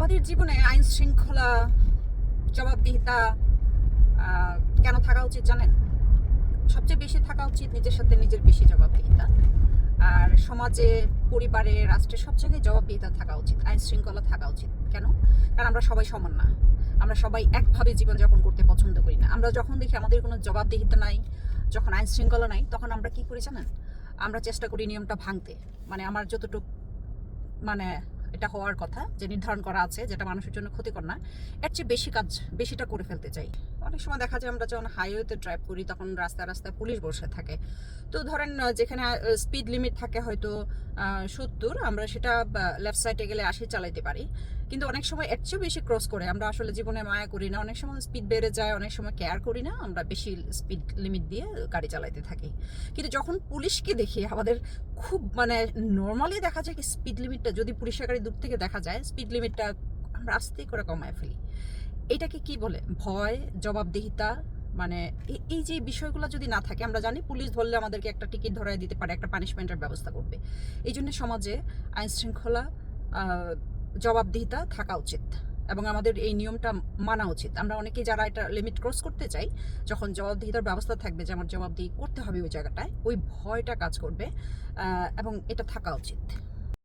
আমাদের জীবনে আইন শৃঙ্খলা, জবাবদিহিতা কেন থাকা উচিত জানেন? সবচেয়ে বেশি থাকা উচিত নিজের সাথে নিজের বেশি জবাবদিহিতা। আর সমাজে, পরিবারে, রাষ্ট্রে সব জায়গায় জবাবদিহিতা থাকা উচিত, আইন শৃঙ্খলা থাকা উচিত। কেন? কারণ আমরা সবাই সমান না, আমরা সবাই একভাবে জীবনযাপন করতে পছন্দ করি না। আমরা যখন দেখি আমাদের কোনো জবাবদিহিতা নাই, যখন আইন শৃঙ্খলা নাই, তখন আমরা কি করি জানেন? আমরা চেষ্টা করি নিয়মটা ভাঙতে। মানে আমার যতটুকু মানে এটা হওয়ার কথা, যে নির্ধারণ করা আছে, যেটা মানুষের জন্য ক্ষতিকর না, এর চেয়ে বেশিটা করে ফেলতে চাই। অনেক সময় দেখা যায় আমরা যখন হাইওয়েতে ড্রাইভ করি তখন রাস্তায় রাস্তায় পুলিশ বসে থাকে। তো ধরেন যেখানে স্পিড লিমিট থাকে হয়তো 70, আমরা সেটা লেফট সাইডে গেলে 80 চালাইতে পারি। কিন্তু অনেক সময় এর চেয়ে বেশি ক্রস করে আমরা আসলে জীবনে মায়া করি না। অনেক সময় স্পিড বেড়ে যায়, অনেক সময় কেয়ার করি না, আমরা বেশি স্পিড লিমিট দিয়ে গাড়ি চালাইতে থাকি। কিন্তু যখন পুলিশকে দেখি আমাদের খুব নর্মালি দেখা যায় কি, স্পিড লিমিটটা যদি পুলিশের গাড়ি দূর থেকে দেখা যায়, স্পিড লিমিটটা আমরা আস্তে করে কমায় ফেলি। এটাকে কি বলে? ভয়, জবাবদিহিতা। মানে এই যে বিষয়গুলো যদি না থাকে, আমরা জানি পুলিশ ধরলে আমাদেরকে একটা টিকিট ধরায় দিতে পারে, একটা পানিশমেন্টের ব্যবস্থা করবে। এই জন্য সমাজে আইন শৃঙ্খলা, জবাবদিহিতা থাকা উচিত এবং আমাদের এই নিয়মটা মানা উচিত। আমরা অনেকেই যারা এটা লিমিট ক্রস করতে চাই, যখন জবাবদিহিতার ব্যবস্থা থাকবে যে আমার জবাবদিহি করতে হবে ওই জায়গাটায়, ওই ভয়টা কাজ করবে এবং এটা থাকা উচিত।